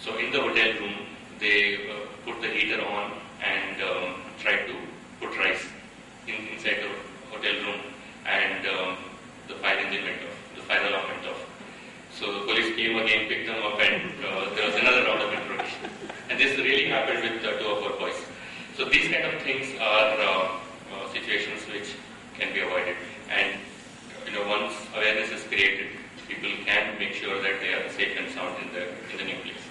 So in the hotel room, they put the heater on and tried to put rice inside the hotel room, and the fire engine went off, the fire alarm went off. So the police came again, picked them up, and there was another round of interrogation. And this really happened with 2 of our boys. So these kind of things are situations which can be avoided. And once awareness is created, people can make sure that they are safe and sound in the new place.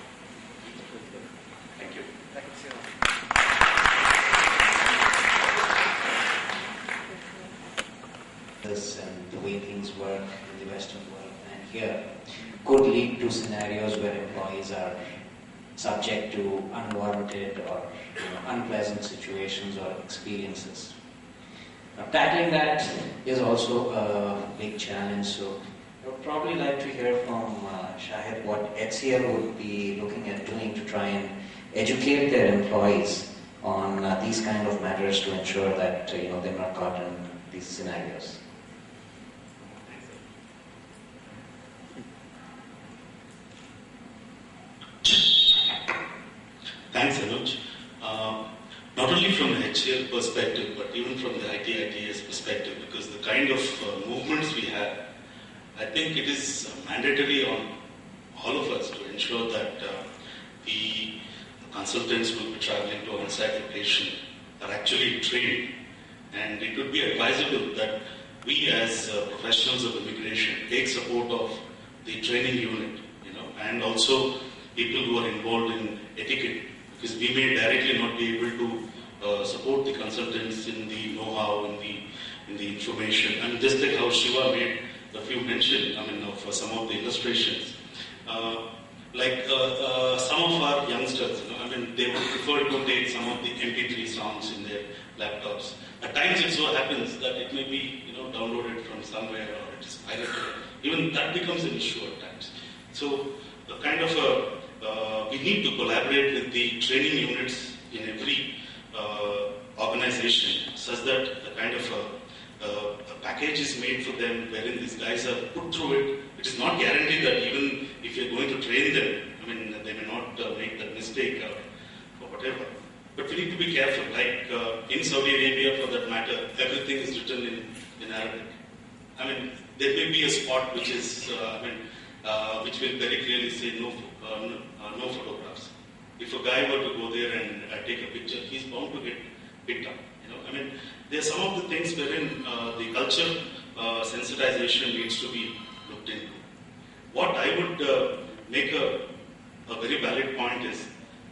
Thank you. This and the way things work in the Western world and here could lead to scenarios where employees are subject to unwarranted or unpleasant situations or experiences. Now, tackling that is also a big challenge, so I would probably like to hear from Shahid what HCL would be looking at doing to try and educate their employees on these kind of matters to ensure that they're not caught in these scenarios. Thanks, Anuj. Not only from the HCL perspective, but even from the ITITS perspective, because the kind of movements we have, I think it is mandatory on all of us to ensure that the consultants will be traveling to on-site location are actually trained, and it would be advisable that we as professionals of immigration take support of the training unit, and also people who are involved in etiquette, because we may directly not be able to support the consultants in the know-how, in the information. And just like how Shiva made a few mention, for some of the illustrations, some of our youngsters, they would prefer to take some of the MP3 songs in their laptops. At times it so happens that it may be, downloaded from somewhere or it is pirated. Even that becomes an issue at times. So, we need to collaborate with the training units in every organization, such that a kind of a package is made for them, wherein these guys are put through it. It is not guaranteed that even if you're going to train them, they may not make that mistake or whatever. But we need to be careful. Like in Saudi Arabia, for that matter, everything is written in Arabic. There may be a spot which is, which will very clearly say no photographs. If a guy were to go there and take a picture, he's bound to get picked up. There are some of the things wherein the culture sensitization needs to be looked into. What I would make a very valid point is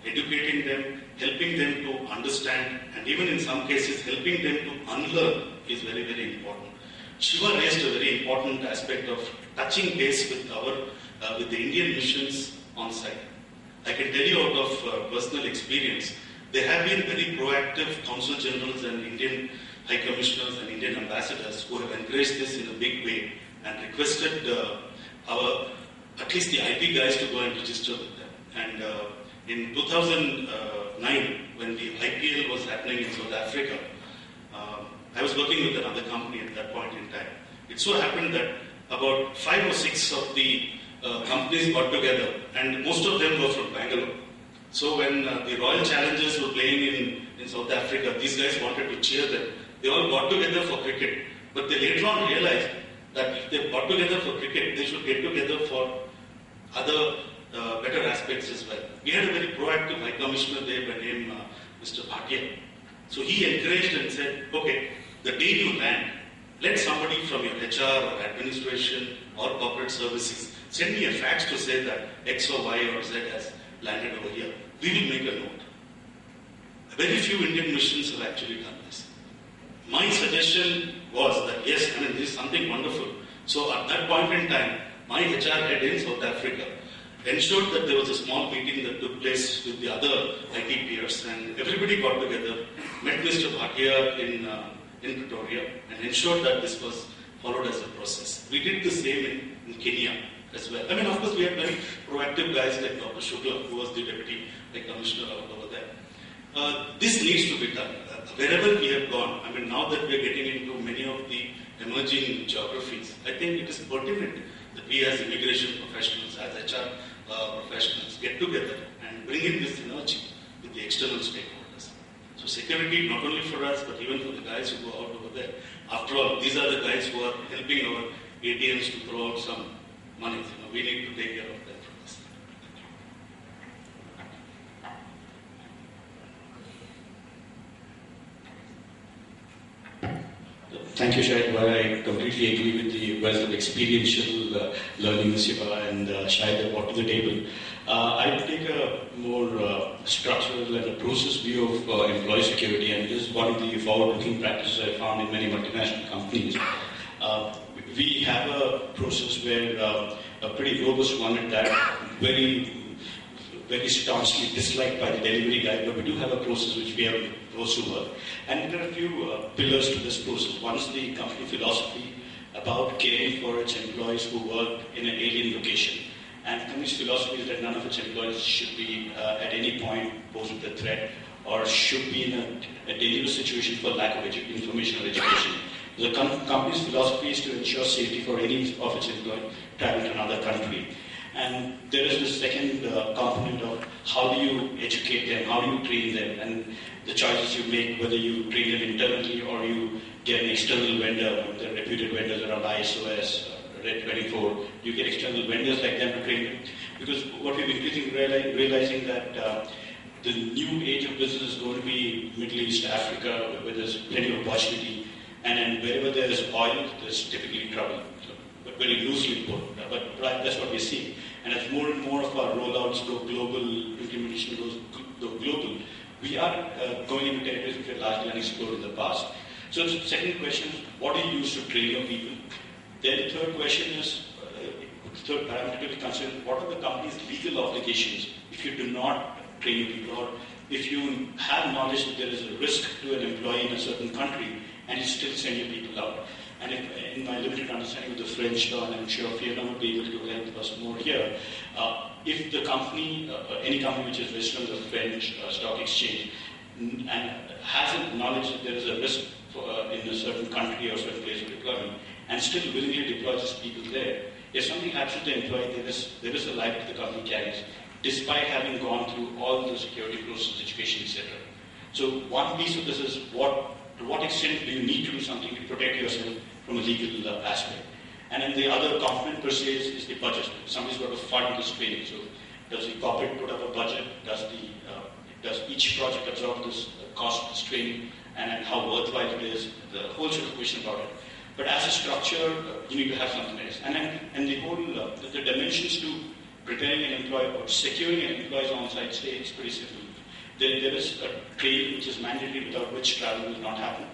educating them, helping them to understand, and even in some cases helping them to unlearn is very, very important. Shiva raised a very important aspect of touching base with with the Indian missions on site. I can tell you out of personal experience, there have been very proactive consul generals and Indian high commissioners and Indian ambassadors who have encouraged this in a big way and requested at least the IT guys to go and register with them. And in 2009, when the IPL was happening in South Africa, I was working with another company at that point in time. It so happened that about 5 or 6 of the companies got together, and most of them were from Bangalore. So when the Royal Challengers were playing in South Africa, these guys wanted to cheer them. They all got together for cricket, but they later on realized that if they got together for cricket, they should get together for other better aspects as well. We had a very proactive High Commissioner there by name Mr. Bhatia. So he encouraged and said, okay, the day you land, let somebody from your HR or administration or corporate services send me a fax to say that X or Y or Z has landed over here. We will make a note. Very few Indian missions have actually done this. My suggestion was that yes, this is something wonderful. So at that point in time, my HR head in South Africa ensured that there was a small meeting that took place with the other IT peers, and everybody got together, met Mr. Bhatia in Pretoria, and ensured that this was followed as a process. We did the same in Kenya as well. Of course, we had very proactive guys like Dr. Shukla, who was the Deputy High Commissioner over there. This needs to be done. Wherever we have gone, now that we are getting into many of the emerging geographies, I think it is pertinent that we as immigration professionals, as HR professionals get together and bring in this synergy with the external stakeholders. So security, not only for us, but even for the guys who go out over there. After all, these are the guys who are helping our ATMs to throw out some money. We need to take care of them from this. Thank you, Shahid. While I completely agree with the wealth of experiential learning Siva and Shahid have brought to the table, I would take a more structural and a process view of employee security, and this is one of the forward-looking practices I found in many multinational companies. We have a process where a pretty robust one at that, very staunchly disliked by the delivery guy, but we do have a process which we have proposed to work. And there are a few pillars to this process. One is the company philosophy about caring for its employees who work in an alien location. And the company's philosophy is that none of its employees should be at any point posed with a threat or should be in a dangerous situation for lack of information or education. The company's philosophy is to ensure safety for any of its employees traveling to another country. And there is the second component of how do you educate them, how do you train them, and the choices you make, whether you train them internally or you get an external vendor. The reputed vendors around ISOS, Red 24, you get external vendors like them to train them. Because what we've been realizing that the new age of business is going to be Middle East, Africa, where there's plenty of opportunity, and wherever there is oil, there's typically trouble. But very loosely put, but that's what we're seeing. And as more and more of our rollouts go global, implementation goes global, we are going into territories which are largely unexplored in the past. So the second question is, what do you use to train your people? Then the third question is, third parameter to be considered, what are the company's legal obligations if you do not train your people, or if you have knowledge that there is a risk to an employee in a certain country and you still send your people out. And if, in my limited understanding of the French law, and I'm sure Fiona would be able to help us more here, if the company, any company which is registered on the French stock exchange, and has knowledge that there is a risk in a certain country or certain place of deployment, and still willingly deploys its people there, if something happens to the employee, there is a liability the company carries, despite having gone through all the security process, education, etc. So one piece of this is to what extent do you need to do something to protect yourself from a legal aspect? And then the other component per se is the budget. Somebody's got to fund this training. So does the corporate put up a budget? Does each project absorb this cost of this training? And how worthwhile it is? The whole sort of question about it. But as a structure, you need to have something else. And the whole the dimensions to preparing an employee or securing an employee's on-site stay is pretty simple. There is a training which is mandatory, without which travel will not happen.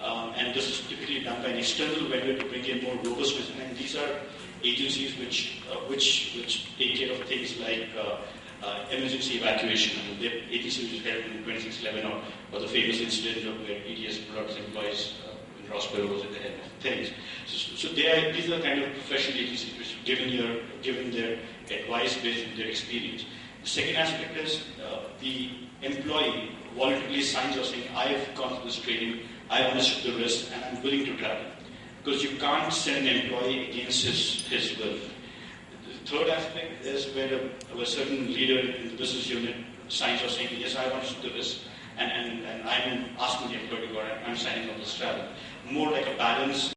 And this is typically done by an external vendor to bring in more robustness. And these are agencies which take care of things like emergency evacuation. I mean, the agency which is held in 2611 or the famous incident of where EDS brought its employees when Rossborough was at the head of things. So these are kind of professional agencies which given their advice based on their experience. The second aspect is the employee voluntarily signs off saying, I have gone through this training, I understood the risk, and I'm willing to travel. Because you can't send an employee against his will. The third aspect is where a certain leader in the business unit signs off saying, yes, I understood the risk, and I'm asking the employee to go, I'm signing off this travel. More like a balance.